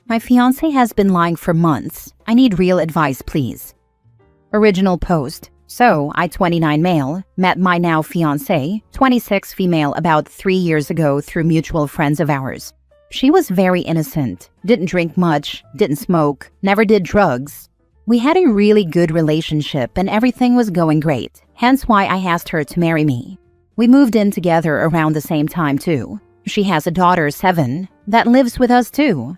My fiancé has been lying for months. I need real advice, please. Original post. So, I, 29 male, met my now fiancé, 26 female, about 3 years ago through mutual friends of ours. She was very innocent, didn't drink much, didn't smoke, never did drugs. We had a really good relationship and everything was going great, hence why I asked her to marry me. We moved in together around the same time too. She has a daughter, 7, that lives with us too.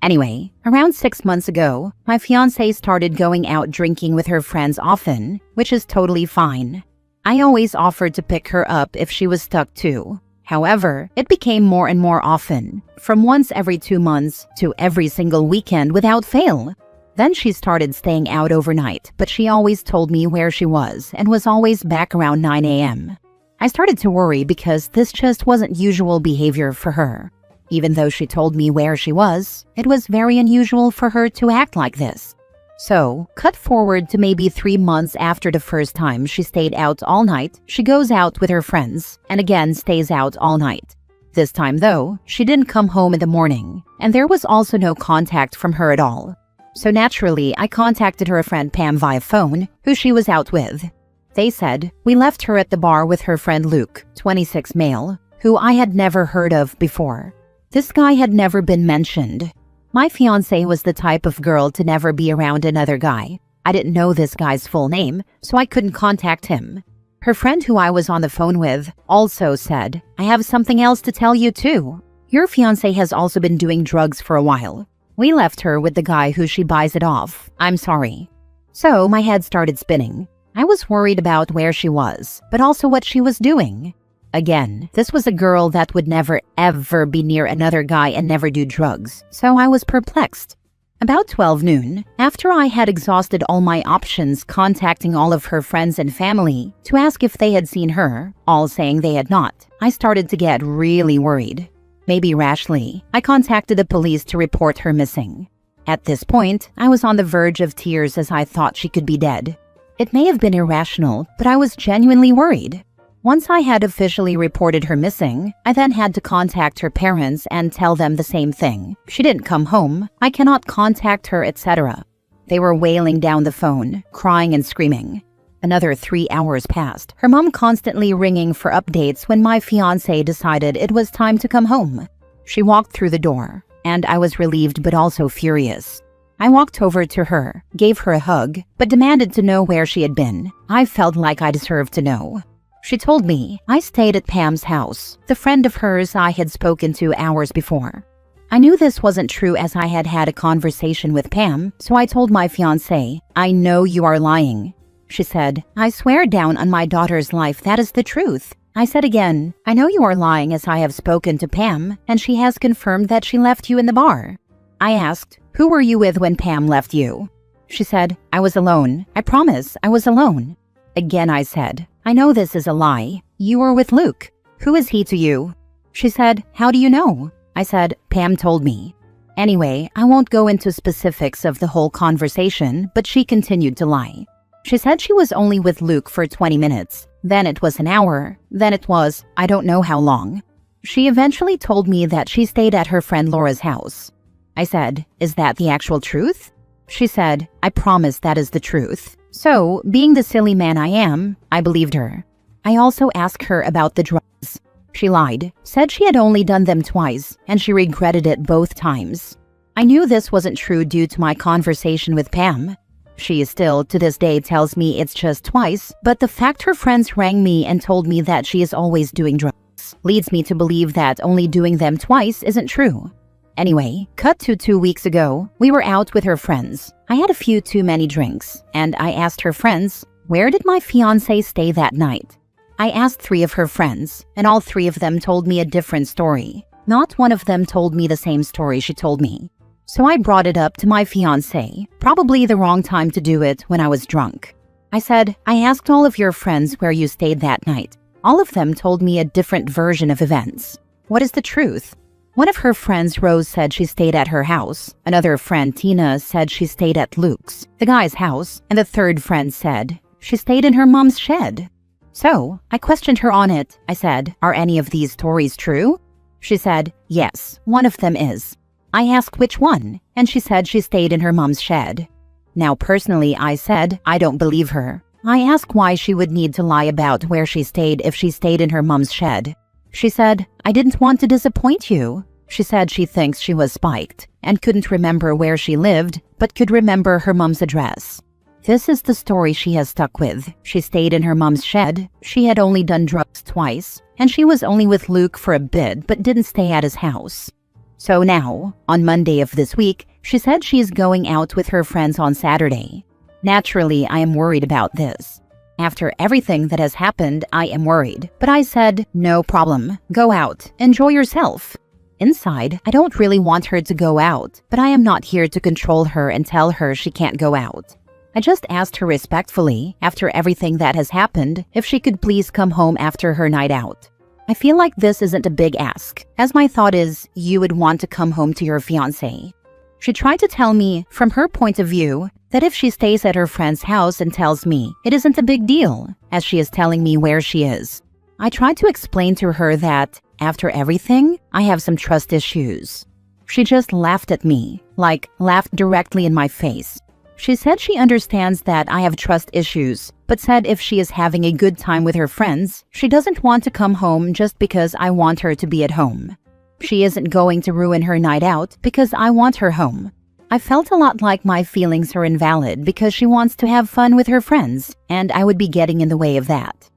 Anyway, around 6 months ago, my fiancé started going out drinking with her friends often, which is totally fine. I always offered to pick her up if she was stuck too. However, it became more and more often, from once every 2 months to every single weekend without fail. Then she started staying out overnight, but she always told me where she was and was always back around 9 a.m. I started to worry because this just wasn't usual behavior for her. Even though she told me where she was, it was very unusual for her to act like this. So, cut forward to maybe 3 months after the first time she stayed out all night, she goes out with her friends and again stays out all night. This time though, she didn't come home in the morning, and there was also no contact from her at all. So naturally, I contacted her friend Pam via phone, who she was out with. They said, we left her at the bar with her friend Luke, 26 male, who I had never heard of before. This guy had never been mentioned. My fiancé was the type of girl to never be around another guy. I didn't know this guy's full name, so I couldn't contact him. Her friend who I was on the phone with also said, I have something else to tell you too. Your fiancé has also been doing drugs for a while. We left her with the guy who she buys it off. I'm sorry. So my head started spinning. I was worried about where she was, but also what she was doing. Again, this was a girl that would never ever be near another guy and never do drugs, so I was perplexed. About 12 noon, after I had exhausted all my options contacting all of her friends and family to ask if they had seen her, all saying they had not, I started to get really worried. Maybe rashly, I contacted the police to report her missing. At this point, I was on the verge of tears as I thought she could be dead. It may have been irrational, but I was genuinely worried. Once I had officially reported her missing, I then had to contact her parents and tell them the same thing. She didn't come home, I cannot contact her, etc. They were wailing down the phone, crying and screaming. Another 3 hours passed, her mom constantly ringing for updates when my fiancé decided it was time to come home. She walked through the door, and I was relieved but also furious. I walked over to her, gave her a hug, but demanded to know where she had been. I felt like I deserved to know. She told me I stayed at Pam's house, the friend of hers I had spoken to hours before. I knew this wasn't true as I had had a conversation with Pam, so I told my fiancé, I know you are lying. She said, I swear down on my daughter's life that is the truth. I said again, I know you are lying as I have spoken to Pam, and she has confirmed that she left you in the bar. I asked, who were you with when Pam left you? She said, I was alone. I promise, I was alone. Again I said, I know this is a lie. You were with Luke. Who is he to you? She said, how do you know? I said, Pam told me. Anyway, I won't go into specifics of the whole conversation, but she continued to lie. She said she was only with Luke for 20 minutes. Then it was an hour. Then it was, I don't know how long. She eventually told me that she stayed at her friend Laura's house. I said, is that the actual truth? She said, I promise that is the truth. So, being the silly man I am, I believed her. I also asked her about the drugs. She lied, said she had only done them twice, and she regretted it both times. I knew this wasn't true due to my conversation with Pam. She still, to this day, tells me it's just twice, but the fact her friends rang me and told me that she is always doing drugs leads me to believe that only doing them twice isn't true. Anyway, cut to 2 weeks ago, we were out with her friends. I had a few too many drinks, and I asked her friends, where did my fiancé stay that night? I asked 3 of her friends, and all 3 of them told me a different story. Not one of them told me the same story she told me. So I brought it up to my fiancé, probably the wrong time to do it when I was drunk. I said, I asked all of your friends where you stayed that night. All of them told me a different version of events. What is the truth? One of her friends, Rose, said she stayed at her house. Another friend, Tina, said she stayed at Luke's, the guy's house. And the third friend said she stayed in her mom's shed. So, I questioned her on it. I said, are any of these stories true? She said, yes, one of them is. I asked which one, and she said she stayed in her mom's shed. Now personally, I said I don't believe her. I asked why she would need to lie about where she stayed if she stayed in her mom's shed. She said, I didn't want to disappoint you. She said she thinks she was spiked and couldn't remember where she lived, but could remember her mom's address. This is the story she has stuck with. She stayed in her mom's shed, she had only done drugs twice, and she was only with Luke for a bit but didn't stay at his house. So now, on Monday of this week, she said she is going out with her friends on Saturday. Naturally, I am worried about this. After everything that has happened, I am worried. But I said, no problem. Go out. Enjoy yourself. Inside, I don't really want her to go out, but I am not here to control her and tell her she can't go out. I just asked her respectfully, after everything that has happened, if she could please come home after her night out. I feel like this isn't a big ask, as my thought is you would want to come home to your fiancé. She tried to tell me, from her point of view, that if she stays at her friend's house and tells me, it isn't a big deal, as she is telling me where she is. I tried to explain to her that, after everything, I have some trust issues. She just laughed at me, laughed directly in my face. She said she understands that I have trust issues, but said if she is having a good time with her friends, she doesn't want to come home just because I want her to be at home. She isn't going to ruin her night out because I want her home. I felt a lot like my feelings are invalid because she wants to have fun with her friends, and I would be getting in the way of that.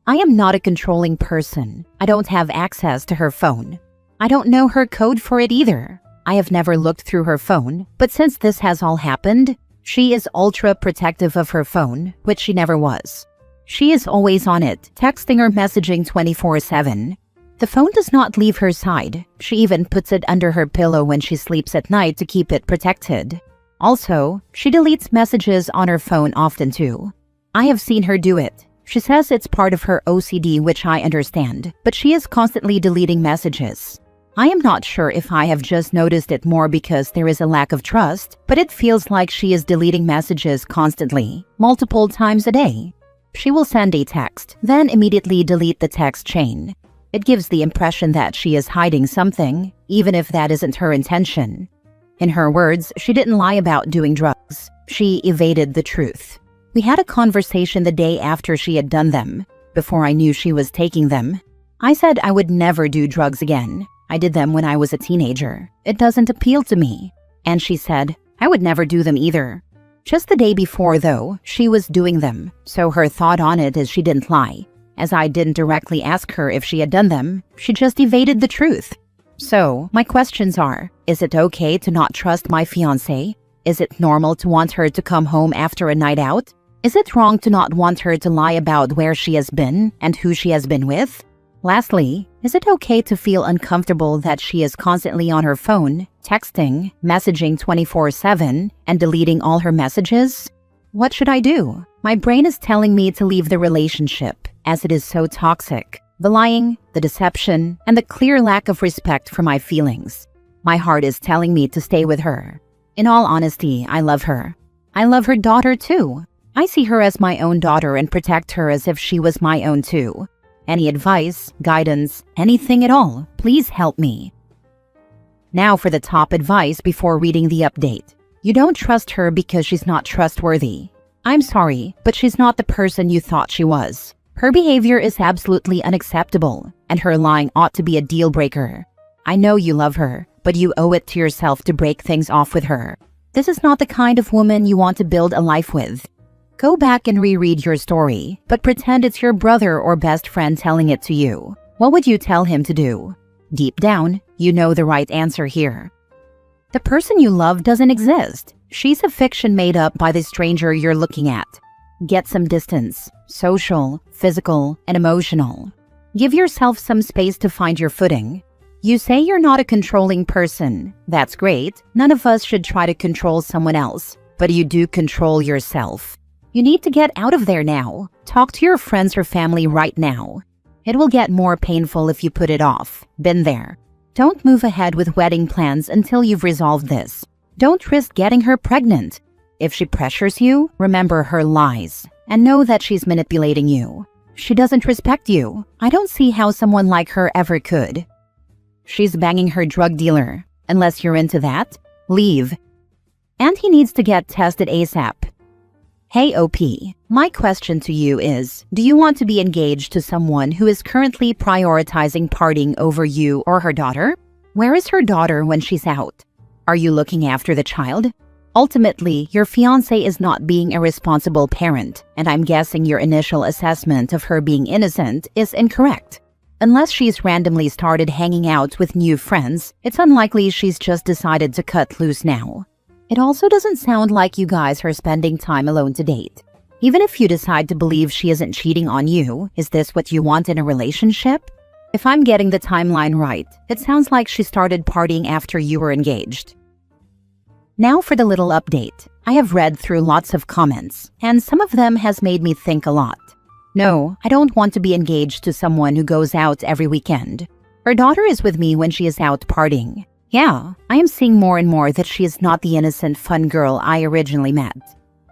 I am not a controlling person. I don't have access to her phone. I don't know her code for it either. I have never looked through her phone, but since this has all happened, she is ultra protective of her phone, which she never was. She is always on it, texting or messaging 24/7. The phone does not leave her side. She even puts it under her pillow when she sleeps at night to keep it protected. Also, she deletes messages on her phone often too. I have seen her do it. She says it's part of her OCD, which I understand, but she is constantly deleting messages. I am not sure if I have just noticed it more because there is a lack of trust, but it feels like she is deleting messages constantly, multiple times a day. She will send a text, then immediately delete the text chain. It gives the impression that she is hiding something, even if that isn't her intention. In her words, she didn't lie about doing drugs. She evaded the truth. We had a conversation the day after she had done them, before I knew she was taking them. I said I would never do drugs again. I did them when I was a teenager. It doesn't appeal to me. And she said, I would never do them either. Just the day before, though, she was doing them, so her thought on it is she didn't lie. As I didn't directly ask her if she had done them, she just evaded the truth. So, my questions are, is it okay to not trust my fiancé? Is it normal to want her to come home after a night out? Is it wrong to not want her to lie about where she has been and who she has been with? Lastly, is it okay to feel uncomfortable that she is constantly on her phone, texting, messaging 24/7, and deleting all her messages? What should I do? My brain is telling me to leave the relationship, as it is so toxic. The lying, the deception, and the clear lack of respect for my feelings. My heart is telling me to stay with her. In all honesty, I love her. I love her daughter too. I see her as my own daughter and protect her as if she was my own too. Any advice, guidance, anything at all, please help me. Now for the top advice before reading the update. You don't trust her because she's not trustworthy. I'm sorry, but she's not the person you thought she was. Her behavior is absolutely unacceptable, and her lying ought to be a deal breaker. I know you love her, but you owe it to yourself to break things off with her. This is not the kind of woman you want to build a life with. Go back and reread your story, but pretend it's your brother or best friend telling it to you. What would you tell him to do? Deep down, you know the right answer here. The person you love doesn't exist. She's a fiction made up by the stranger you're looking at. Get some distance, social, physical, and emotional. Give yourself some space to find your footing. You say you're not a controlling person. That's great. None of us should try to control someone else, but you do control yourself. You need to get out of there now. Talk to your friends or family right now. It will get more painful if you put it off. Been there. Don't move ahead with wedding plans until you've resolved this. Don't risk getting her pregnant. If she pressures you, remember her lies and know that she's manipulating you. She doesn't respect you. I don't see how someone like her ever could. She's banging her drug dealer. Unless you're into that, leave. And he needs to get tested ASAP. Hey OP, my question to you is, do you want to be engaged to someone who is currently prioritizing partying over you or her daughter? Where is her daughter when she's out? Are you looking after the child? Ultimately, your fiancé is not being a responsible parent, and I'm guessing your initial assessment of her being innocent is incorrect. Unless she's randomly started hanging out with new friends, it's unlikely she's just decided to cut loose now. It also doesn't sound like you guys are spending time alone to date. Even if you decide to believe she isn't cheating on you, is this what you want in a relationship? If I'm getting the timeline right, it sounds like she started partying after you were engaged. Now for the little update. I have read through lots of comments, and some of them has made me think a lot. No, I don't want to be engaged to someone who goes out every weekend. Her daughter is with me when she is out partying. Yeah, I am seeing more and more that she is not the innocent fun girl I originally met.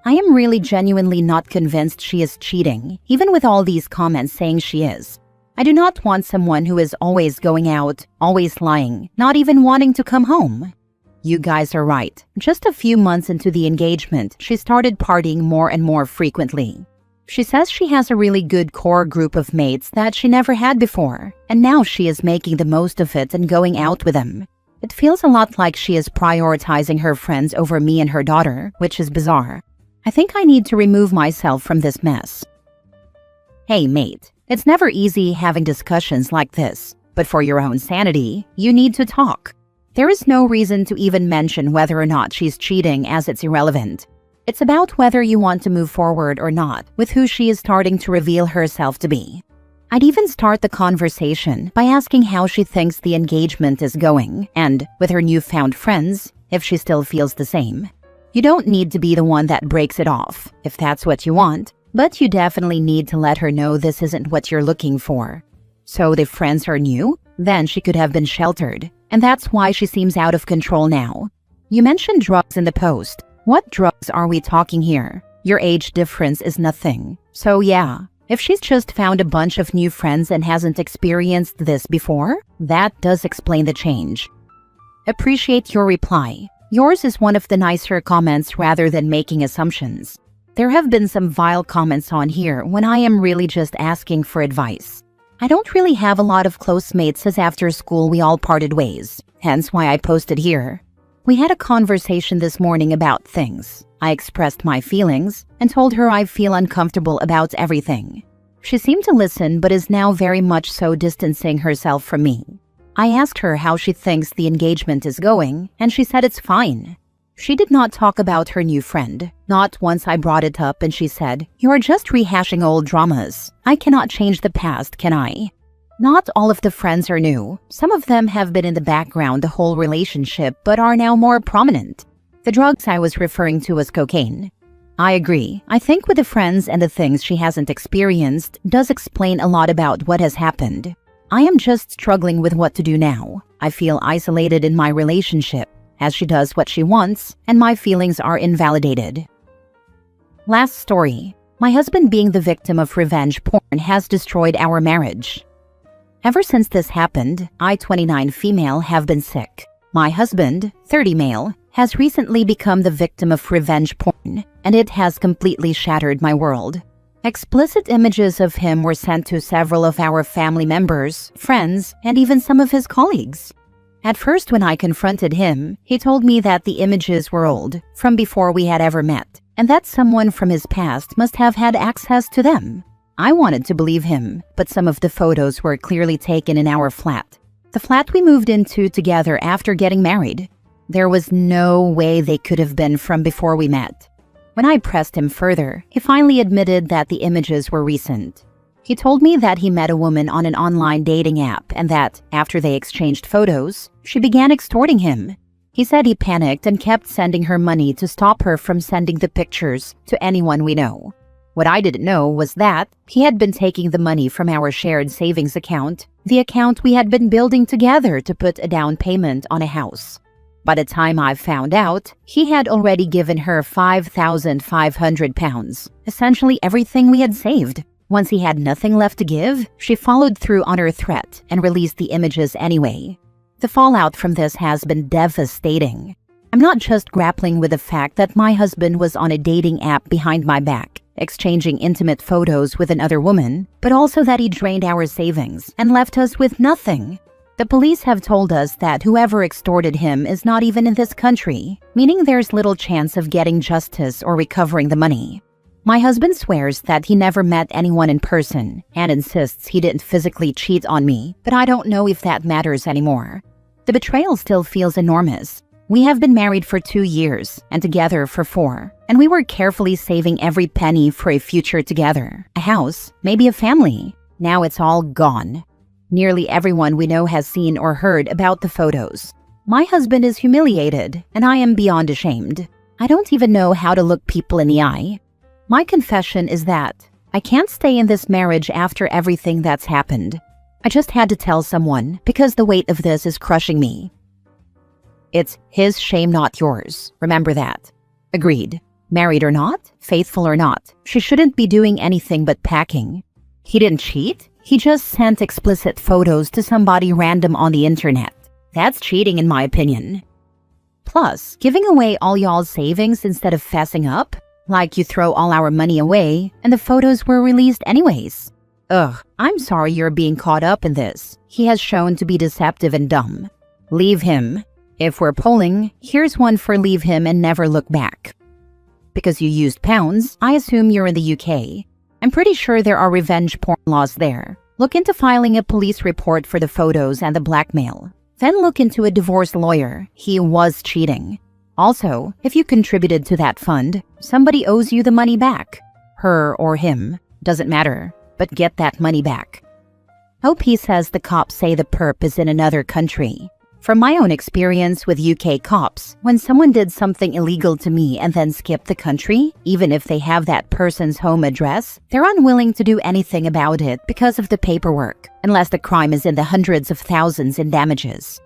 I am really genuinely not convinced she is cheating, even with all these comments saying she is. I do not want someone who is always going out, always lying, not even wanting to come home. You guys are right. Just a few months into the engagement, she started partying more and more frequently. She says she has a really good core group of mates that she never had before, and now she is making the most of it and going out with them. It feels a lot like she is prioritizing her friends over me and her daughter, which is bizarre. I think I need to remove myself from this mess. Hey mate, it's never easy having discussions like this, but for your own sanity, you need to talk. There is no reason to even mention whether or not she's cheating, as it's irrelevant. It's about whether you want to move forward or not with who she is starting to reveal herself to be. I'd even start the conversation by asking how she thinks the engagement is going and, with her newfound friends, if she still feels the same. You don't need to be the one that breaks it off, if that's what you want, but you definitely need to let her know this isn't what you're looking for. So if friends are new, then she could have been sheltered, and that's why she seems out of control now. You mentioned drugs in the post. What drugs are we talking here? Your age difference is nothing. So yeah, if she's just found a bunch of new friends and hasn't experienced this before, that does explain the change. Appreciate your reply. Yours is one of the nicer comments rather than making assumptions. There have been some vile comments on here when I am really just asking for advice. I don't really have a lot of close mates as after school we all parted ways, hence why I posted here. We had a conversation this morning about things. I expressed my feelings and told her I feel uncomfortable about everything. She seemed to listen but is now very much so distancing herself from me. I asked her how she thinks the engagement is going, and she said it's fine. She did not talk about her new friend. Not once I brought it up and she said, "You are just rehashing old dramas. I cannot change the past, can I?" Not all of the friends are new. Some of them have been in the background the whole relationship but are now more prominent. The drugs I was referring to was cocaine. I agree. I think with the friends and the things she hasn't experienced does explain a lot about what has happened. I am just struggling with what to do now. I feel isolated in my relationship, as she does what she wants, and my feelings are invalidated. Last story. My husband being the victim of revenge porn has destroyed our marriage. Ever since this happened, I, 29 female, have been sick. My husband, 30 male, has recently become the victim of revenge porn, and it has completely shattered my world. Explicit images of him were sent to several of our family members, friends, and even some of his colleagues. At first, when I confronted him, he told me that the images were old, from before we had ever met, and that someone from his past must have had access to them. I wanted to believe him, but some of the photos were clearly taken in our flat. The flat we moved into together after getting married. There was no way they could have been from before we met. When I pressed him further, he finally admitted that the images were recent. He told me that he met a woman on an online dating app and that, after they exchanged photos, she began extorting him. He said he panicked and kept sending her money to stop her from sending the pictures to anyone we know. What I didn't know was that he had been taking the money from our shared savings account, the account we had been building together to put a down payment on a house. By the time I found out, he had already given her £5,500, essentially everything we had saved. Once he had nothing left to give, she followed through on her threat and released the images anyway. The fallout from this has been devastating. I'm not just grappling with the fact that my husband was on a dating app behind my back, exchanging intimate photos with another woman, but also that he drained our savings and left us with nothing. The police have told us that whoever extorted him is not even in this country, meaning there's little chance of getting justice or recovering the money. My husband swears that he never met anyone in person and insists he didn't physically cheat on me, but I don't know if that matters anymore. The betrayal still feels enormous. We have been married for 2 years and together for 4, and we were carefully saving every penny for a future together, a house, maybe a family. Now it's all gone. Nearly everyone we know has seen or heard about the photos. My husband is humiliated, and I am beyond ashamed. I don't even know how to look people in the eye. My confession is that I can't stay in this marriage after everything that's happened. I just had to tell someone because the weight of this is crushing me. It's his shame, not yours. Remember that. Agreed. Married or not, faithful or not, she shouldn't be doing anything but packing. He didn't cheat. He just sent explicit photos to somebody random on the internet. That's cheating in my opinion. Plus, giving away all y'all's savings instead of fessing up? Like you throw all our money away and the photos were released anyways. Ugh, I'm sorry you're being caught up in this. He has shown to be deceptive and dumb. Leave him. If we're polling, here's one for leave him and never look back. Because you used pounds, I assume you're in the UK. I'm pretty sure there are revenge porn laws there. Look into filing a police report for the photos and the blackmail. Then look into a divorce lawyer. He was cheating. Also, if you contributed to that fund, somebody owes you the money back. Her or him. Doesn't matter. But get that money back. OP says the cops say the perp is in another country. From my own experience with UK cops, when someone did something illegal to me and then skipped the country, even if they have that person's home address, they're unwilling to do anything about it because of the paperwork, unless the crime is in the hundreds of thousands in damages.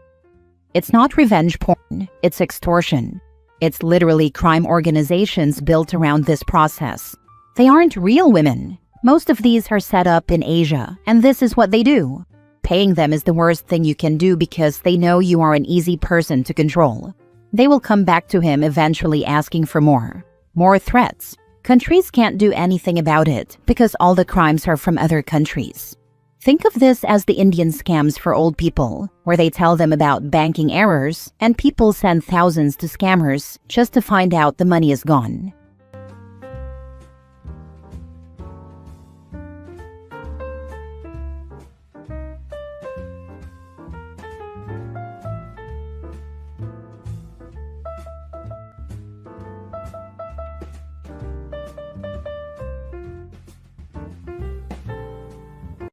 It's not revenge porn, it's extortion. It's literally crime organizations built around this process. They aren't real women. Most of these are set up in Asia, and this is what they do. Paying them is the worst thing you can do because they know you are an easy person to control. They will come back to him eventually asking for more. More threats. Countries can't do anything about it because all the crimes are from other countries. Think of this as the Indian scams for old people, where they tell them about banking errors and people send thousands to scammers just to find out the money is gone.